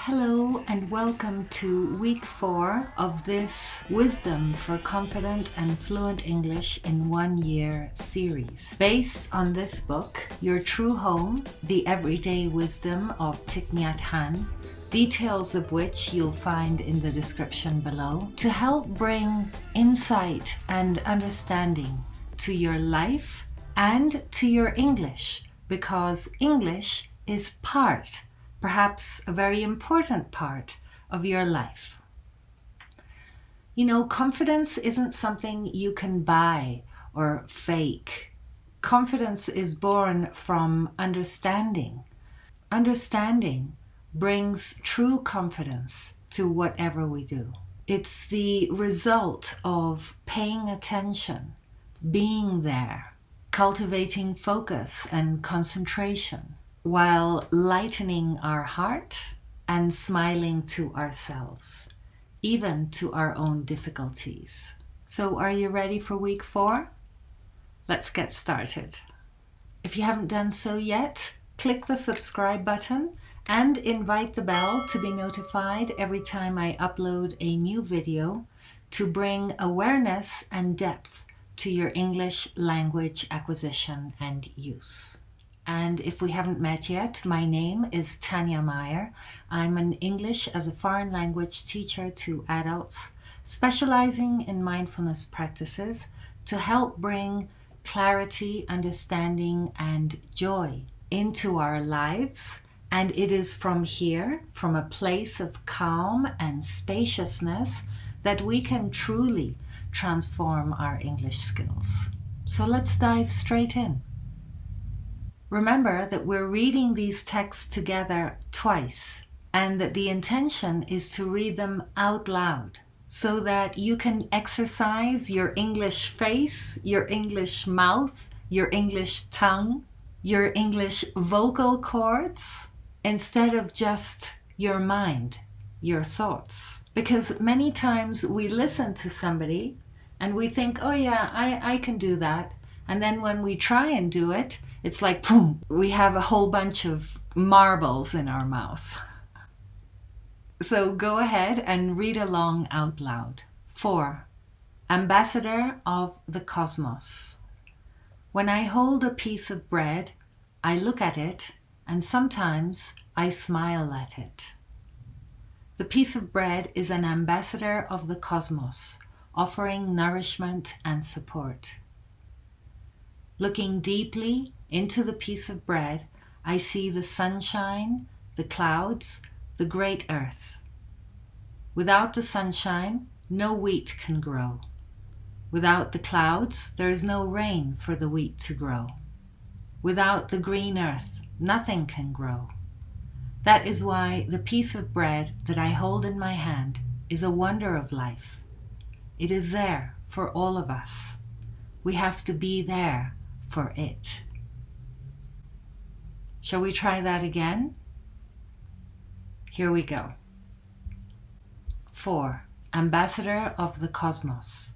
Hello and welcome to week 4 of this Wisdom for Confident and Fluent English in 1 Year series. Based on this book, Your True Home, The Everyday Wisdom of Thich, Nhat, Hanh, details of which you'll find in the description below, to help bring insight and understanding to your life and to your English, because English is part, perhaps a very important part of your life. You know, confidence isn't something you can buy or fake. Confidence is born from understanding. Understanding brings true confidence to whatever we do. It's the result of paying attention, being there, cultivating focus and concentration, while lightening our heart and smiling to ourselves, even to our own difficulties. So are you ready for week 4? Let's get started. If you haven't done so yet, click the subscribe button and invite the bell to be notified every time I upload a new video to bring awareness and depth to your English language acquisition and use. And if we haven't met yet, my name is Tanya Meyer. I'm an English as a foreign language teacher to adults, specializing in mindfulness practices to help bring clarity, understanding, and joy into our lives. And it is from here, from a place of calm and spaciousness, that we can truly transform our English skills. So let's dive straight in. Remember that we're reading these texts together twice, and that the intention is to read them out loud so that you can exercise your English face, your English mouth, your English tongue, your English vocal cords, instead of just your mind, your thoughts. Because many times we listen to somebody and we think, oh yeah, I can do that. And then when we try and do it, it's like, boom, we have a whole bunch of marbles in our mouth. So go ahead and read along out loud. 4. Ambassador of the Cosmos. When I hold a piece of bread, I look at it, and sometimes I smile at it. The piece of bread is an ambassador of the cosmos, offering nourishment and support. Looking deeply into the piece of bread, I see the sunshine, the clouds, the great earth. Without the sunshine, no wheat can grow. Without the clouds, there is no rain for the wheat to grow. Without the green earth, nothing can grow. That is why the piece of bread that I hold in my hand is a wonder of life. It is there for all of us. We have to be there for it. Shall we try that again? Here we go. 4. Ambassador of the Cosmos.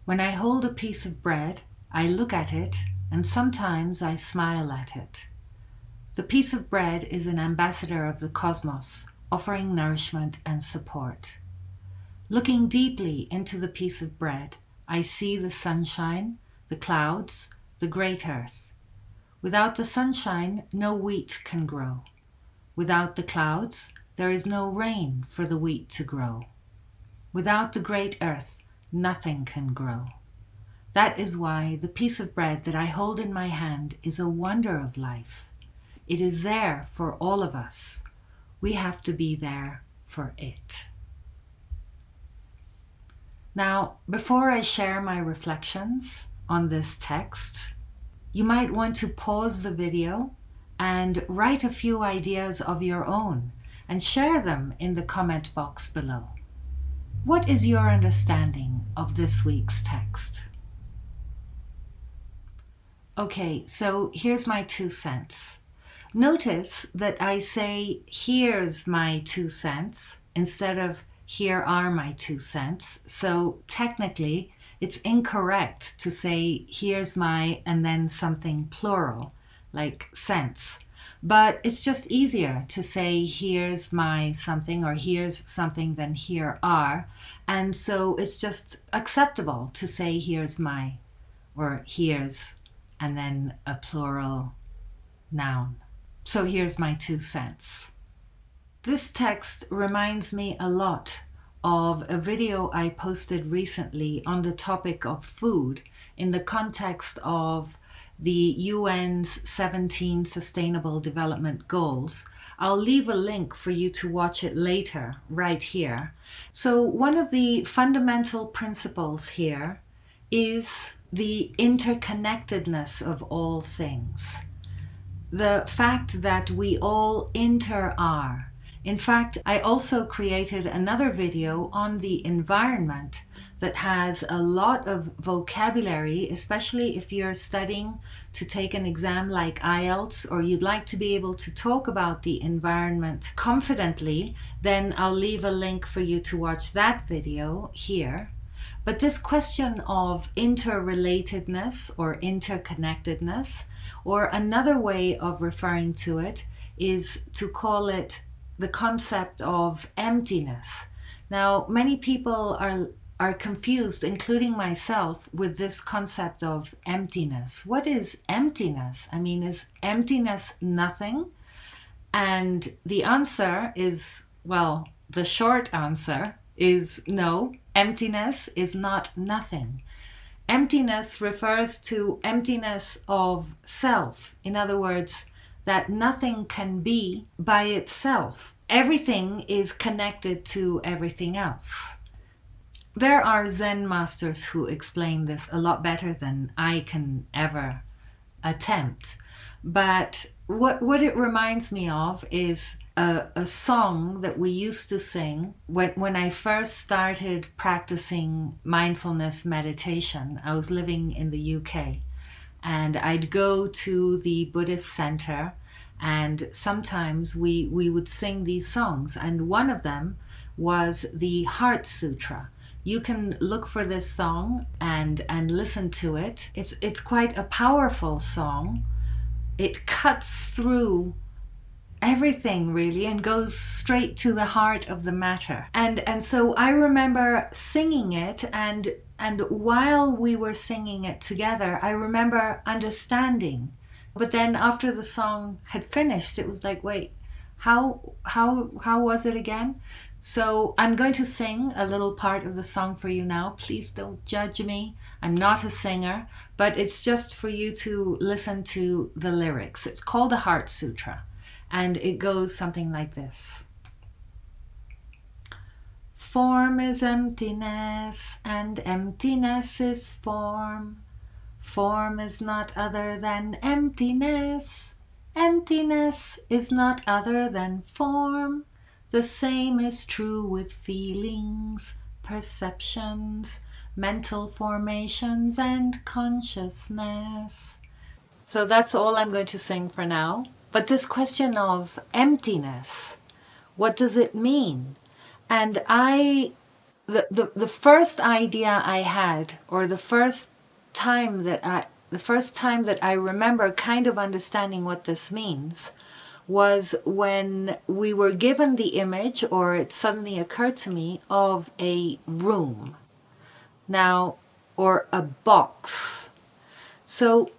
When I hold a piece of bread, I look at it, and sometimes I smile at it. The piece of bread is an ambassador of the cosmos, offering nourishment and support. Looking deeply into the piece of bread, I see the sunshine, the clouds, the great earth. Without the sunshine, no wheat can grow. Without the clouds, there is no rain for the wheat to grow. Without the great earth, nothing can grow. That is why the piece of bread that I hold in my hand is a wonder of life. It is there for all of us. We have to be there for it. Now, before I share my reflections on this text, you might want to pause the video and write a few ideas of your own and share them in the comment box below. What is your understanding of this week's text? Okay, so here's my 2 cents. Notice that I say, here's my 2 cents, instead of here are my 2 cents. So technically, it's incorrect to say, here's my, and then something plural, like cents. But it's just easier to say, here's my something, or here's something, than here are. And so it's just acceptable to say, here's my, or here's, and then a plural noun. So here's my 2 cents. This text reminds me a lot of a video I posted recently on the topic of food in the context of the UN's 17 Sustainable Development Goals. I'll leave a link for you to watch it later, right here. So one of the fundamental principles here is the interconnectedness of all things. The fact that we all are. In fact, I also created another video on the environment that has a lot of vocabulary, especially if you're studying to take an exam like IELTS, or you'd like to be able to talk about the environment confidently, then I'll leave a link for you to watch that video here. But this question of interrelatedness or interconnectedness, or another way of referring to it, is to call it the concept of emptiness. Now, many people are confused, including myself, with this concept of emptiness. What is emptiness? I mean, is emptiness nothing? And the answer is, well, the short answer is no, emptiness is not nothing. Emptiness refers to emptiness of self. In other words, that nothing can be by itself. Everything is connected to everything else. There are Zen masters who explain this a lot better than I can ever attempt. But what it reminds me of is a song that we used to sing when I first started practicing mindfulness meditation. I was living in the UK. And I'd go to the Buddhist center, and sometimes we would sing these songs. And one of them was the Heart Sutra. You can look for this song and listen to it. It's quite a powerful song. It cuts through everything really and goes straight to the heart of the matter. And so I remember singing it, and while we were singing it together, I remember understanding. But then after the song had finished, it was like, wait, how was it again? So I'm going to sing a little part of the song for you now. Please don't judge me. I'm not a singer, but it's just for you to listen to the lyrics. It's called the Heart Sutra, and it goes something like this. Form is emptiness, and emptiness is form. Form is not other than emptiness. Emptiness is not other than form. The same is true with feelings, perceptions, mental formations, and consciousness. So that's all I'm going to sing for now. But this question of emptiness, what does it mean? And the first idea I had, or the first time that I remember kind of understanding what this means, was when we were given the image, or it suddenly occurred to me, of a room. Now, or a box. So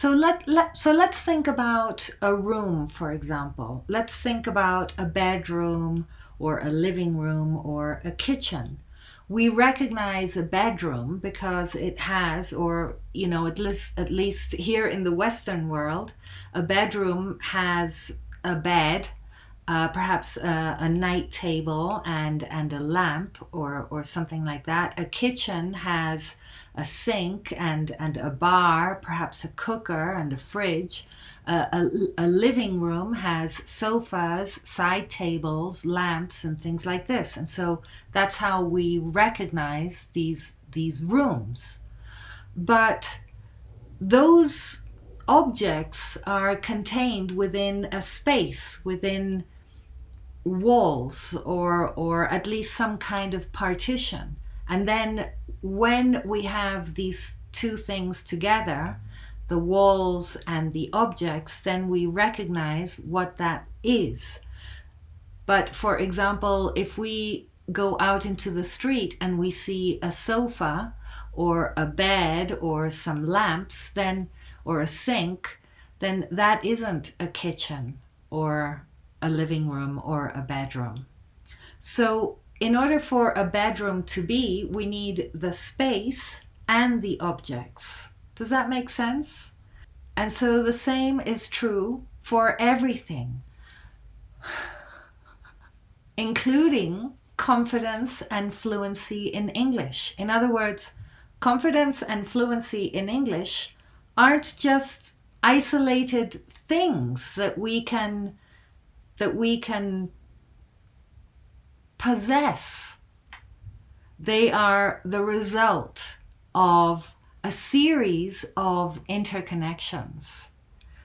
let's think about a room, for example. Let's think about a bedroom, or a living room, or a kitchen. We recognize a bedroom because it has, or at least here in the Western world, a bedroom has a bed, perhaps a night table and a lamp, or something like that. A kitchen has a sink and a bar, perhaps a cooker and a fridge. A living room has sofas, side tables, lamps, and things like this. And so that's how we recognize these rooms. But those objects are contained within a space, within walls, or at least some kind of partition. And then when we have these two things together, the walls and the objects, then we recognize what that is. But for example, if we go out into the street and we see a sofa or a bed or some lamps, then, or a sink, then that isn't a kitchen or a living room or a bedroom. So in order for a bedroom to be, we need the space and the objects. Does that make sense? And so the same is true for everything, including confidence and fluency in English. In other words, confidence and fluency in English aren't just isolated things that we can possess. They are the result of a series of interconnections.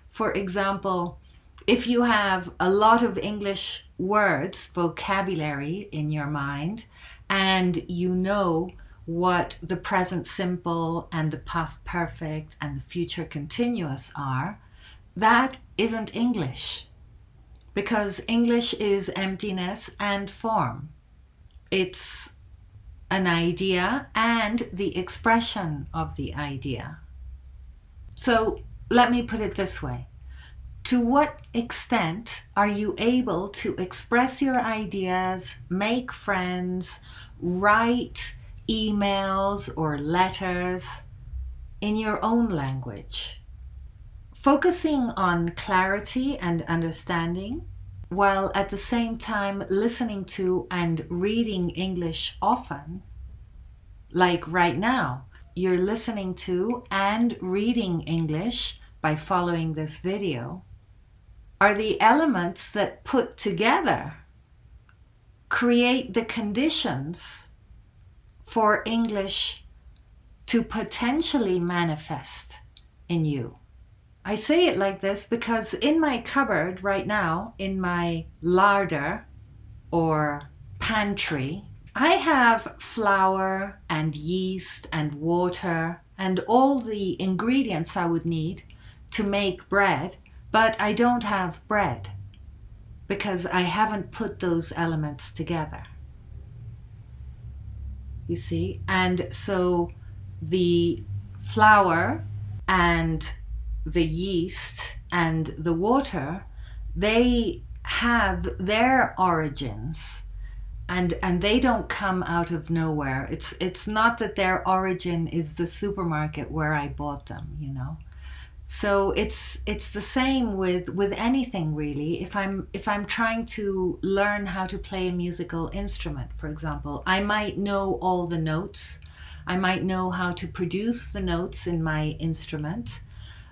For example, if you have a lot of English words, vocabulary in your mind, and you know what the present simple and the past perfect and the future continuous are, that isn't English. Because English is emptiness and form. It's an idea and the expression of the idea. So let me put it this way. To what extent are you able to express your ideas, make friends, write emails or letters in your own language? Focusing on clarity and understanding, while at the same time listening to and reading English often, like right now, you're listening to and reading English by following this video, are the elements that put together create the conditions for English to potentially manifest in you. I say it like this because in my cupboard right now, in my larder or pantry, I have flour and yeast and water and all the ingredients I would need to make bread, but I don't have bread because I haven't put those elements together. You see? And so the flour and the yeast and the water, they have their origins and they don't come out of nowhere. It's not that their origin is the supermarket where I bought them, you know. So it's the same with anything really. If I'm trying to learn how to play a musical instrument, for example, I might know all the notes. I might know how to produce the notes in my instrument,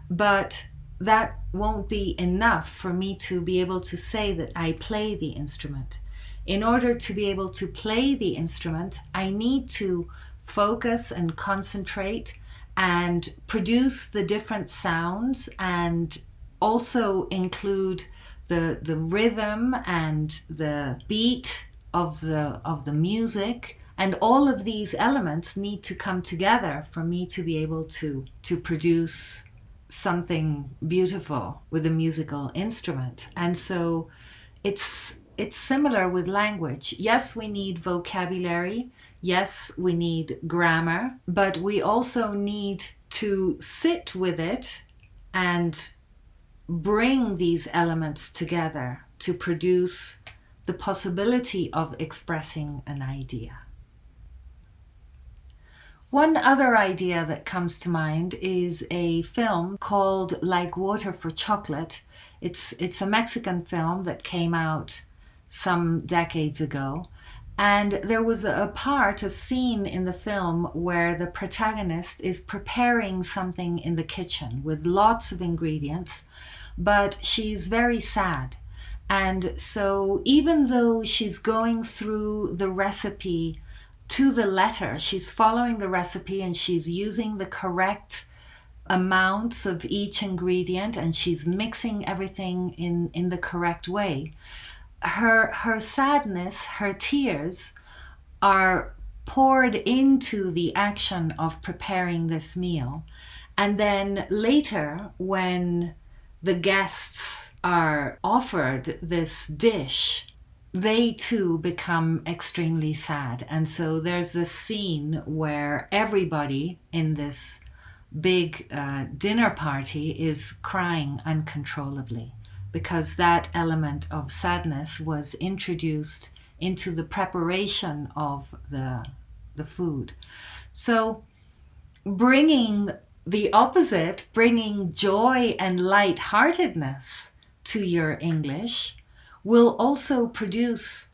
but that won't be enough for me to be able to say that I play the instrument. In order to be able to play the instrument, I need to focus and concentrate and produce the different sounds and also include the rhythm and the beat of the music. And all of these elements need to come together for me to be able to produce something beautiful with a musical instrument. And so it's similar with language. Yes, we need vocabulary. Yes, we need grammar, but we also need to sit with it and bring these elements together to produce the possibility of expressing an idea. One other idea that comes to mind is a film called Like Water for Chocolate. It's a Mexican film that came out some decades ago. And there was a scene in the film where the protagonist is preparing something in the kitchen with lots of ingredients, but she's very sad. And so even though she's going through the recipe to the letter, she's following the recipe and she's using the correct amounts of each ingredient and she's mixing everything in the correct way. Her sadness, her tears are poured into the action of preparing this meal. And then later, when the guests are offered this dish, they too become extremely sad. And so there's this scene where everybody in this big dinner party is crying uncontrollably, because that element of sadness was introduced into the preparation of the food. So bringing the opposite, bringing joy and lightheartedness to your English, will also produce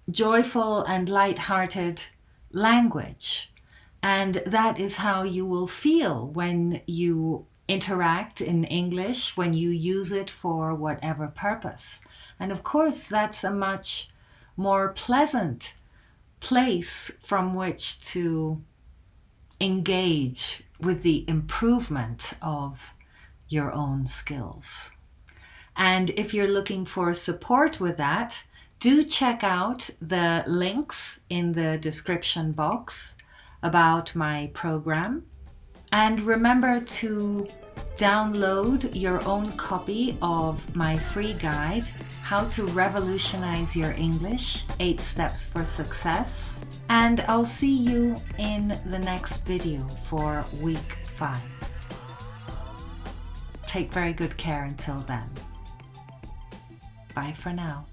joyful and lighthearted language. And that is how you will feel when you interact in English, when you use it for whatever purpose. And of course, that's a much more pleasant place from which to engage with the improvement of your own skills. And if you're looking for support with that, do check out the links in the description box about my program. And remember to download your own copy of my free guide, How to Revolutionize Your English, 8 Steps for Success. And I'll see you in the next video for week 5. Take very good care until then. Bye for now.